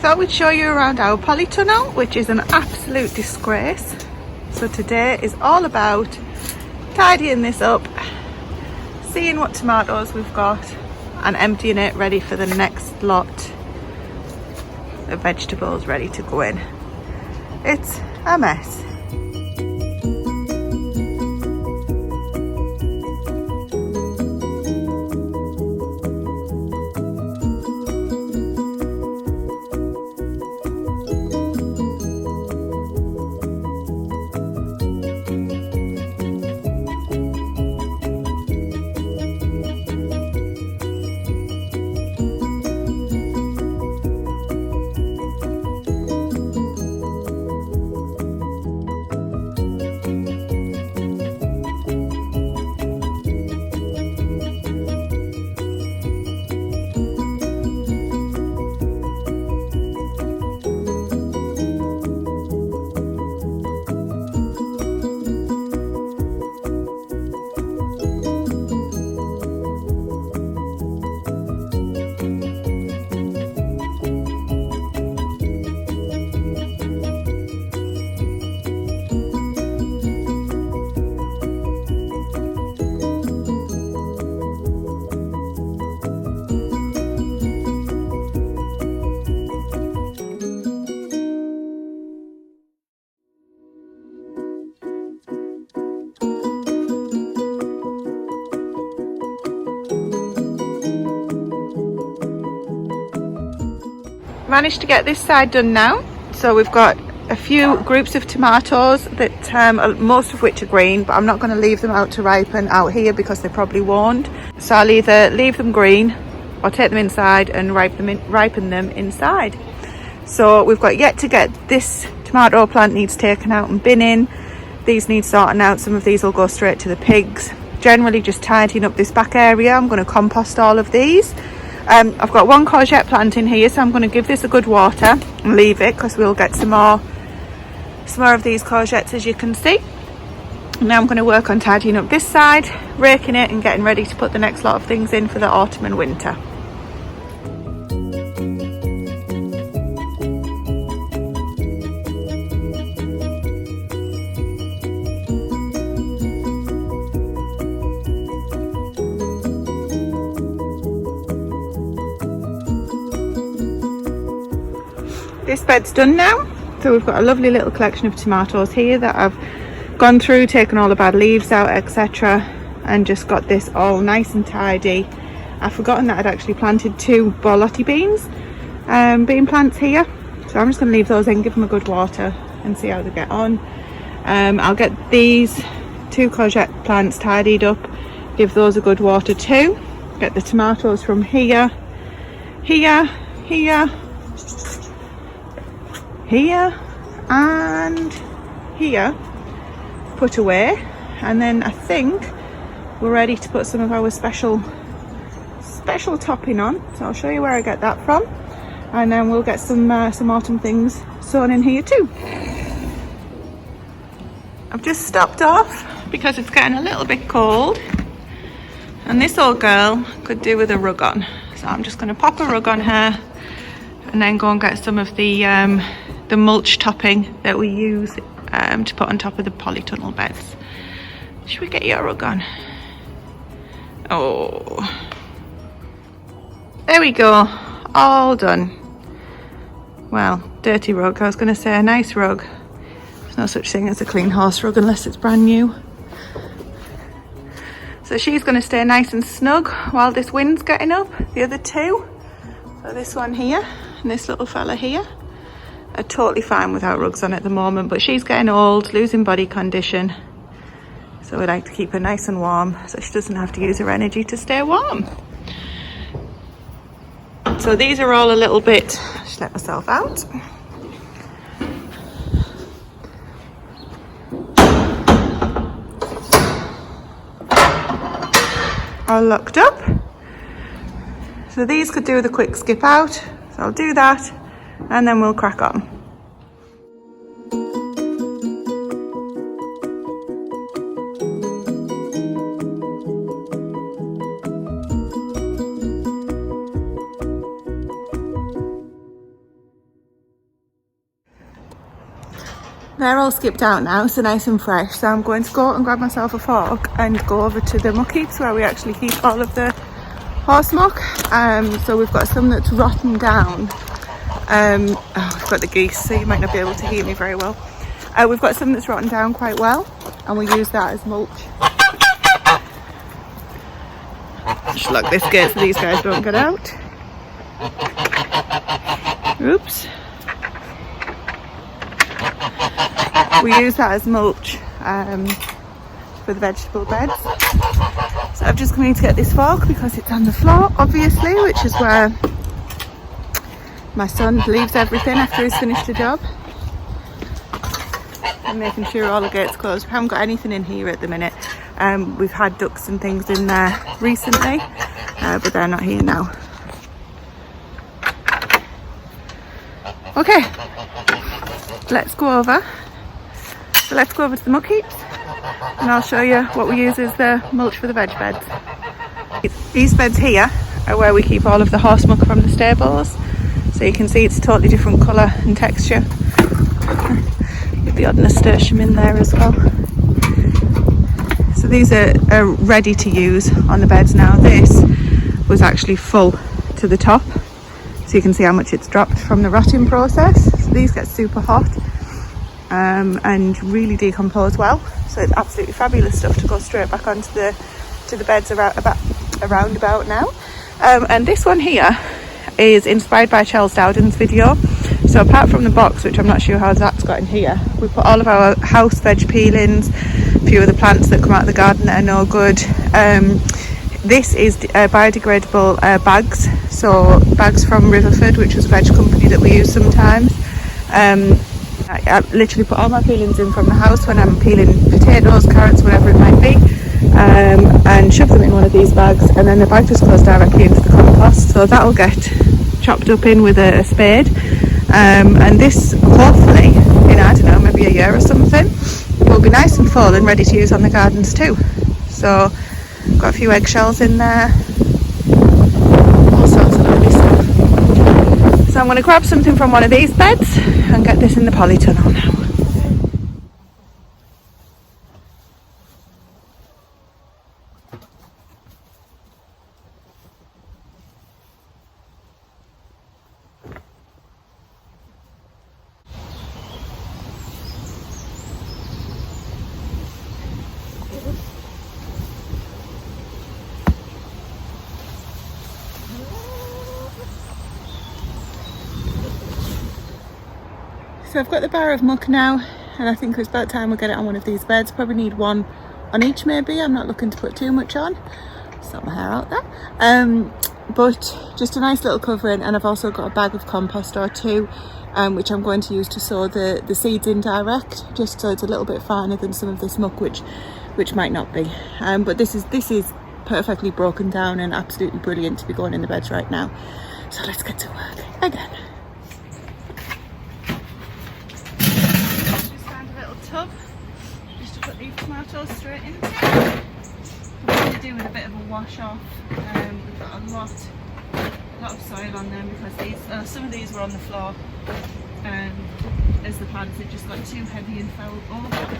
Thought we'd show you around our polytunnel, which is an absolute disgrace. So today is all about tidying this up, seeing what tomatoes we've got and emptying it ready for the next lot of vegetables ready to go in. It's a mess. Managed to get this side done now, so we've got a few groups of tomatoes that most of which are green, but I'm not going to leave them out to ripen out here because they probably won't. So I'll either leave them green or take them inside and ripen them inside. So we've got yet to get this tomato plant needs taken out and binning. These need sorting out. Some of these will go straight to the pigs. Generally just tidying up this back area. I'm going to compost all of these. I've got one courgette plant in here, so I'm going to give this a good water and leave it because we'll get some more of these courgettes, as you can see. Now I'm going to work on tidying up this side, raking it and getting ready to put the next lot of things in for the autumn and winter. This bed's done now, so we've got a lovely little collection of tomatoes here that I've gone through, taken all the bad leaves out, etc., and just got this all nice and tidy. I've forgotten that I'd actually planted 2 borlotti bean plants here, so I'm just going to leave those in, give them a good water and see how they get on. I'll get these 2 courgette plants tidied up, give those a good water too, get the tomatoes from here, here and here put away, and then I think we're ready to put some of our special topping on. So I'll show you where I get that from, and then we'll get some autumn things sown in here too. I've just stopped off because it's getting a little bit cold and this old girl could do with a rug on, so I'm just going to pop a rug on her and then go and get some of the mulch topping that we use to put on top of the polytunnel beds. Should we get your rug on? Oh, there we go, all done. Well, dirty rug. I was going to say a nice rug. There's no such thing as a clean horse rug unless it's brand new. So she's going to stay nice and snug while this wind's getting up. The other 2, so this one here and this little fella here, are totally fine without rugs on at the moment, but she's getting old, losing body condition, so we like to keep her nice and warm so she doesn't have to use her energy to stay warm. So these are all a little bit, just let myself out. All locked up, so these could do with a quick skip out, so I'll do that and then we'll crack on. They're all skipped out now, so nice and fresh. So I'm going to go and grab myself a fork and go over to the muck heaps where we actually keep all of the horse muck. So we've got some that's rotten down. I've got the geese, so you might not be able to hear me very well. We've got some that's rotten down quite well, and we use that as mulch. Just lock this gate so these guys don't get out. Oops. We use that as mulch for the vegetable beds. So I've just come in to get this fork because it's on the floor, obviously, which is where my son leaves everything after he's finished the job. I'm making sure all the gates closed. We haven't got anything in here at the minute. We've had ducks and things in there recently, but they're not here now. Okay, let's go over. So let's go over to the muck heaps and I'll show you what we use as the mulch for the veg beds. These beds here are where we keep all of the horse muck from the stables. So you can see it's a totally different colour and texture. With the odd nasturtium in there as well. So these are ready to use on the beds now. This was actually full to the top. So you can see how much it's dropped from the rotting process. So these get super hot. And really decompose well, so it's absolutely fabulous stuff to go straight back onto the beds around about now. And this one here is inspired by Charles Dowden's video. So apart from the box, which I'm not sure how that's got in here, we put all of our house veg peelings, a few of the plants that come out of the garden that are no good. This is biodegradable bags, so bags from Riverford, which was a veg company that we use sometimes. I literally put all my peelings in from the house when I'm peeling potatoes, carrots, whatever it might be, and shove them in one of these bags, and then the bag just goes directly into the compost, so that'll get chopped up in with a spade, and this hopefully in, I don't know, maybe a year or something, will be nice and full and ready to use on the gardens too. So got a few eggshells in there, all sorts of lovely stuff. So I'm going to grab something from one of these beds and get this in the polytunnel now. So I've got the bar of muck now, and I think it's about time we get it on one of these beds. Probably need one on each maybe. I'm not looking to put too much on. Sort my hair out there. But just a nice little covering, and I've also got a bag of compost or two, which I'm going to use to sow the seeds in direct, just so it's a little bit finer than some of this muck, which might not be. But this is perfectly broken down and absolutely brilliant to be going in the beds right now. So let's get to work again. Tub just to put these tomatoes straight into. I'm going to do with a bit of a wash off. We've got a lot of soil on them because some of these were on the floor as the plants had just got too heavy and fell over.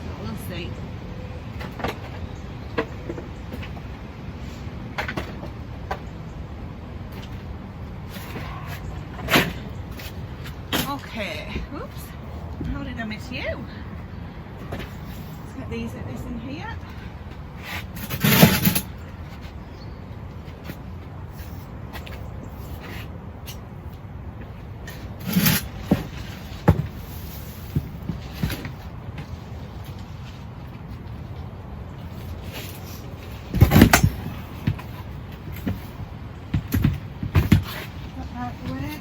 So we'll see. Okay, oops. How did I miss you? Let's get this in here. Put that away.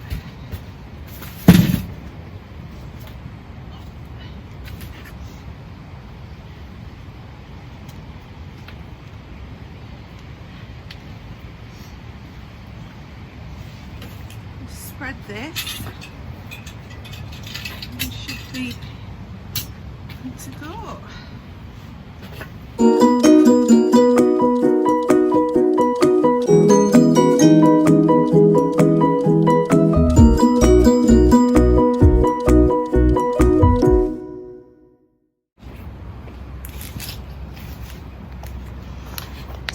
Spread this, and it should be good to go.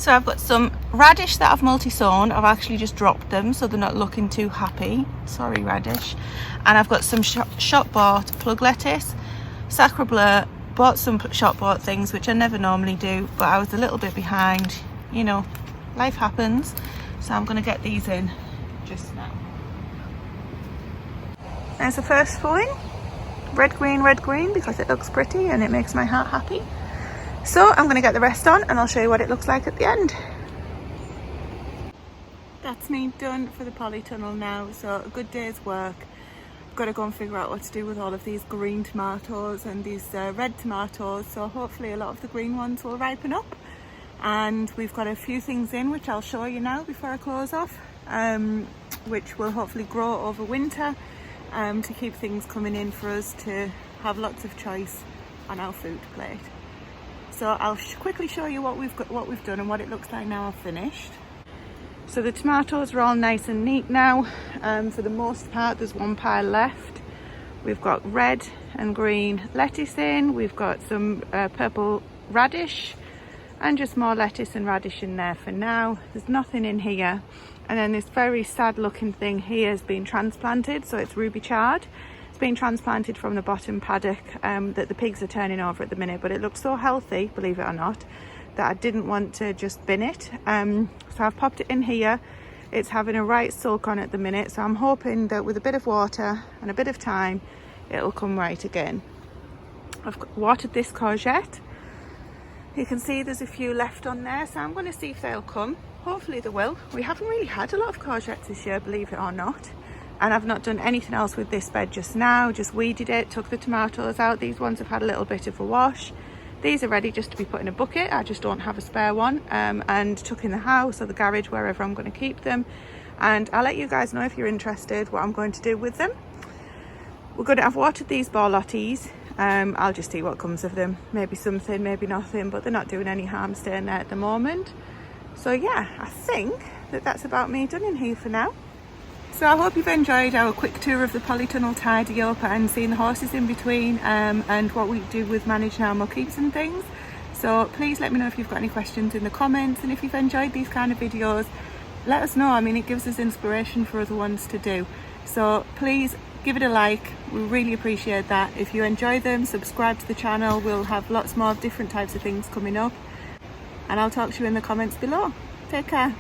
So I've got some radish that I've multi-sown. I've actually just dropped them so they're not looking too happy. Sorry, radish. And I've got some shop bought plug lettuce, sacre bleu. Bought some shop bought things, which I never normally do, but I was a little bit behind. You know, life happens. So I'm going to get these in just now. There's the first sowing. Red, green, because it looks pretty and it makes my heart happy. So I'm going to get the rest on and I'll show you what it looks like at the end. That's me done for the polytunnel now. So a good day's work. Got to go and figure out what to do with all of these green tomatoes and these red tomatoes. So hopefully a lot of the green ones will ripen up. And we've got a few things in which I'll show you now before I close off, which will hopefully grow over winter to keep things coming in for us to have lots of choice on our food plate. So I'll quickly show you what we've done and what it looks like now I've finished. So the tomatoes are all nice and neat now. For the most part, there's one pile left. We've got red and green lettuce in. We've got some purple radish and just more lettuce and radish in there for now. There's nothing in here. And then this very sad looking thing here has been transplanted. So it's ruby chard. It's been transplanted from the bottom paddock that the pigs are turning over at the minute, but it looks so healthy, believe it or not, that I didn't want to just bin it. So I've popped it in here. It's having a right sulk on at the minute, so I'm hoping that with a bit of water and a bit of time it'll come right again. I've watered this courgette. You can see there's a few left on there, so I'm going to see if they'll come. Hopefully they will. We haven't really had a lot of courgettes this year, believe it or not. And I've not done anything else with this bed just now, just weeded it, took the tomatoes out. These ones have had a little bit of a wash. These are ready just to be put in a bucket. I just don't have a spare one, and tuck in the house or the garage, wherever I'm going to keep them. And I'll let you guys know if you're interested what I'm going to do with them. I've watered these borlottis. I'll just see what comes of them. Maybe something, maybe nothing, but they're not doing any harm staying there at the moment. So yeah, I think that's about me done in here for now. So I hope you've enjoyed our quick tour of the polytunnel tidy up and seeing the horses in between, and what we do with managing our muckies and things. So please let me know if you've got any questions in the comments, and if you've enjoyed these kind of videos, let us know. I mean, it gives us inspiration for other ones to do. So please give it a like, we really appreciate that. If you enjoy them, subscribe to the channel. We'll have lots more different types of things coming up, and I'll talk to you in the comments below. Take care.